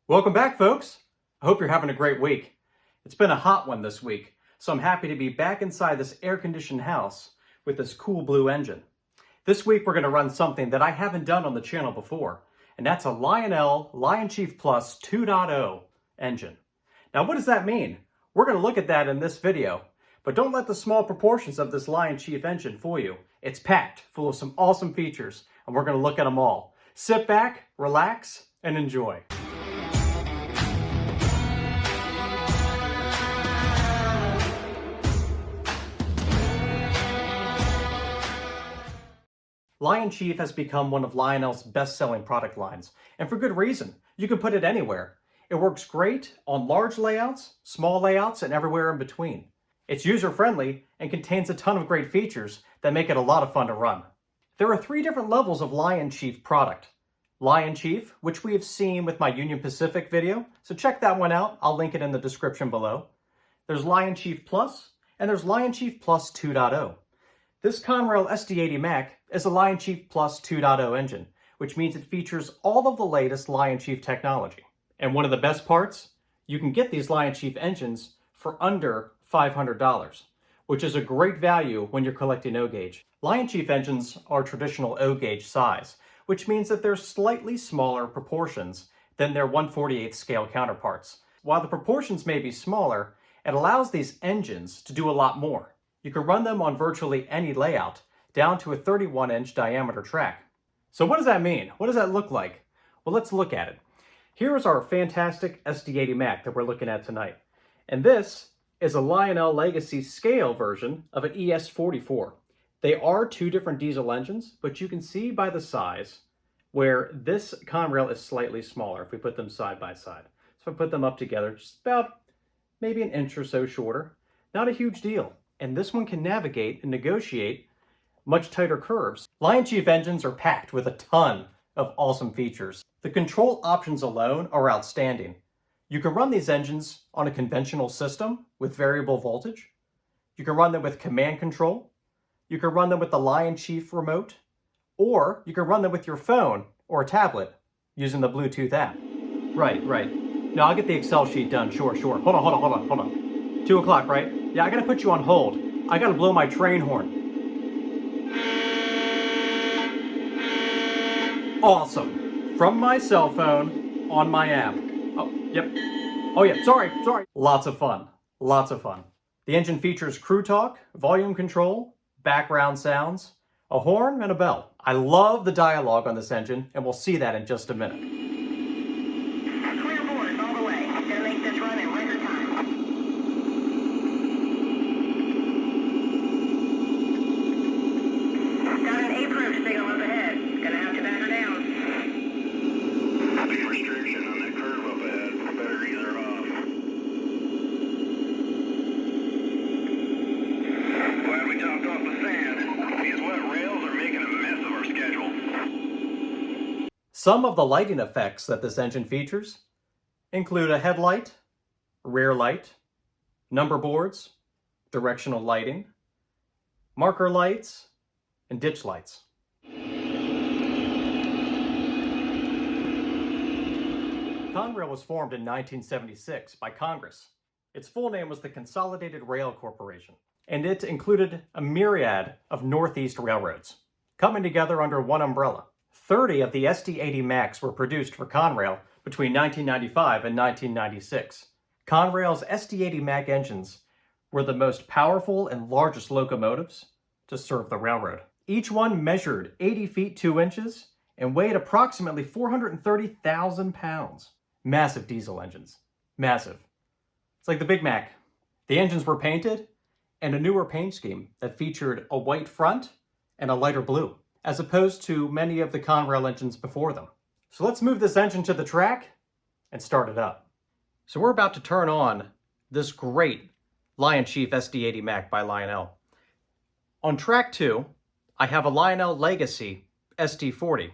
Welcome back, folks. I hope you're having a great week. It's been a hot one this week, so I'm happy to be back inside this air-conditioned house with this cool blue engine. This week we're going to run something that I haven't done on the channel before, and that's a Lionel Lionchief Plus 2.0 engine. Now, what does that mean? We're going to look at that in this video, but don't let the small proportions of this Lionchief engine fool you. It's packed full of some awesome features, and we're going to look at them all. Sit back, relax, and enjoy. Lionchief has become one of Lionel's best-selling product lines, and for good reason. You can put it anywhere. It works great on large layouts, small layouts, and everywhere in between. It's user-friendly and contains a ton of great features that make it a lot of fun to run. There are 3 different levels of Lionchief product. Lionchief, which we have seen with my Union Pacific video, so check that one out. I'll link it in the description below. There's Lionchief Plus, and there's Lionchief Plus 2.0. This Conrail SD80MAC is a Lionchief Plus 2.0 engine, which means it features all of the latest Lionchief technology. And one of the best parts, you can get these Lionchief engines for under $500, which is a great value when you're collecting O-gauge. Lionchief engines are traditional O-gauge size, which means that they're slightly smaller proportions than their 1/48 scale counterparts. While the proportions may be smaller, it allows these engines to do a lot more. You can run them on virtually any layout, down to a 31-inch diameter track. So what does that mean? What does that look like? Well, let's look at it. Here is our fantastic SD80MAC that we're looking at tonight. And this is a Lionel Legacy scale version of an ES44. They are 2 different diesel engines, but you can see by the size where this Conrail is slightly smaller if we put them side by side. So if I put them up together, just about maybe an inch or so shorter. Not a huge deal. And this one can navigate and negotiate much tighter curves. Lionchief engines are packed with a ton of awesome features. The control options alone are outstanding. You can run these engines on a conventional system with variable voltage. You can run them with command control. You can run them with the Lionchief remote, or you can run them with your phone or a tablet using the Bluetooth app. Right. No, I'll get the Excel sheet done, sure. Hold on. 2 o'clock, right? Yeah, I gotta put you on hold. I gotta blow my train horn. Awesome. From my cell phone on my app. Oh, yep. Oh yeah, sorry. Lots of fun. The engine features crew talk, volume control, background sounds, a horn, and a bell. I love the dialogue on this engine, and we'll see that in just a minute. Clear boards all the way. Gonna make this run in record time. Got an A-proof signal up ahead. Gonna have to back her down. Big restriction on that curve up ahead. Better ease her off. Glad we topped off the sand. These wet rails are making a mess of our schedule. Some of the lighting effects that this engine features include a headlight, rear light, number boards, directional lighting, marker lights, and ditch lights. Conrail was formed in 1976 by Congress. Its full name was the Consolidated Rail Corporation, and it included a myriad of Northeast railroads, coming together under one umbrella. 30 of the SD80MACs were produced for Conrail between 1995 and 1996. Conrail's SD80MAC engines were the most powerful and largest locomotives to serve the railroad. Each one measured 80 feet 2 inches and weighed approximately 430,000 pounds. Massive diesel engines. Massive. It's like the Big Mac. The engines were painted in a newer paint scheme that featured a white front and a lighter blue, as opposed to many of the Conrail engines before them. So let's move this engine to the track and start it up. So we're about to turn on this great Lionchief SD80MAC by Lionel. On track 2, I have a Lionel Legacy SD40.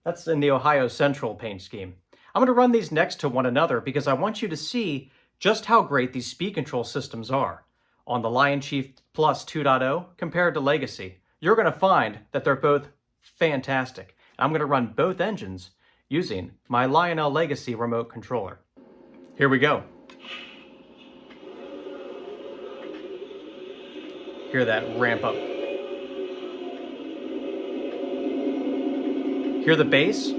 That's in the Ohio Central paint scheme. I'm going to run these next to one another because I want you to see just how great these speed control systems are on the Lionchief Plus 2.0 compared to Legacy. You're going to find that they're both fantastic. I'm going to run both engines using my Lionel Legacy remote controller. Here we go. Hear that ramp up. Hear the bass?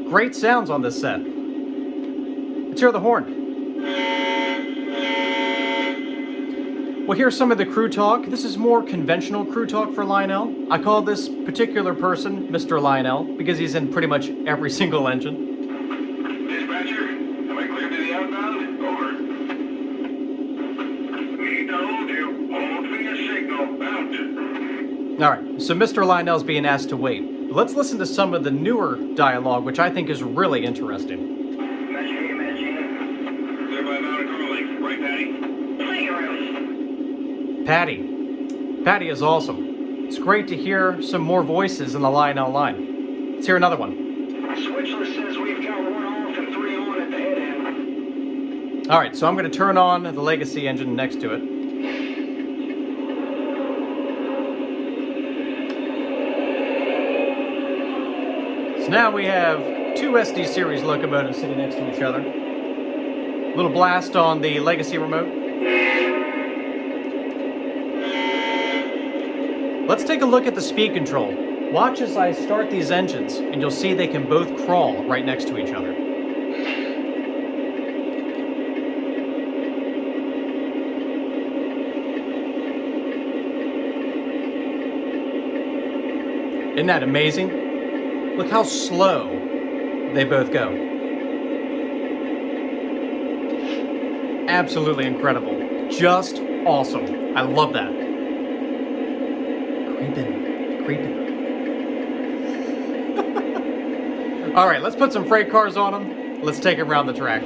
Great sounds on this set. Let's hear the horn. Well, here's some of the crew talk. This is more conventional crew talk for Lionel. I call this particular person Mr. Lionel because he's in pretty much every single engine. Dispatcher, am I clear to the outbound? Over. We told you. Hold for your signal. Out. All right, so Mr. Lionel's being asked to wait. Let's listen to some of the newer dialogue, which I think is really interesting. Clear by mounted car length. Right, Patty? Patty is awesome. It's great to hear some more voices in the Lionel line. Let's hear another one. Switchless says we've got 1 off and 3 on at the head end. All right, so I'm going to turn on the Legacy engine next to it. So now we have 2 SD series locomotives sitting next to each other. Little blast on the Legacy remote. Let's take a look at the speed control. Watch as I start these engines, and you'll see they can both crawl right next to each other. Isn't that amazing? Look how slow they both go. Absolutely incredible. Just awesome. I love that. Creeping. All right, let's put some freight cars on them. Let's take it around the track.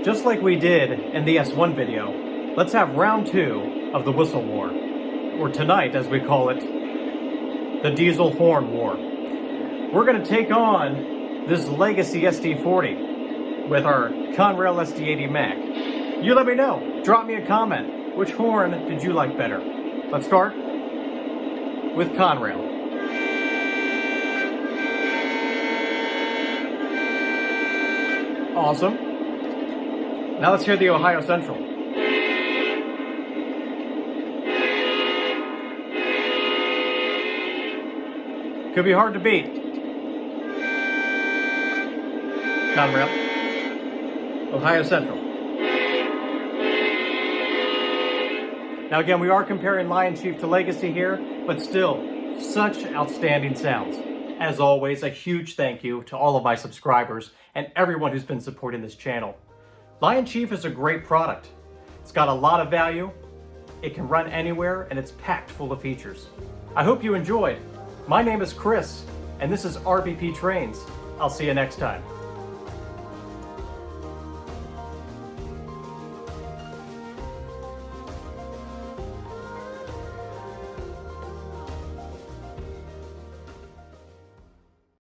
Just like we did in the S1 video, let's have round 2 of the Whistle War, or tonight as we call it, the Diesel Horn War. We're going to take on this Legacy SD40 with our Conrail SD80MAC. You let me know, drop me a comment, which horn did you like better? Let's start with Conrail. Awesome. Now let's hear the Ohio Central. Could be hard to beat. Conrail. Ohio Central. Now again, we are comparing Lionchief to Legacy here, but still, such outstanding sounds. As always, a huge thank you to all of my subscribers and everyone who's been supporting this channel. Lionchief is a great product. It's got a lot of value, it can run anywhere, and it's packed full of features. I hope you enjoyed. My name is Chris, and this is RBP Trains. I'll see you next time.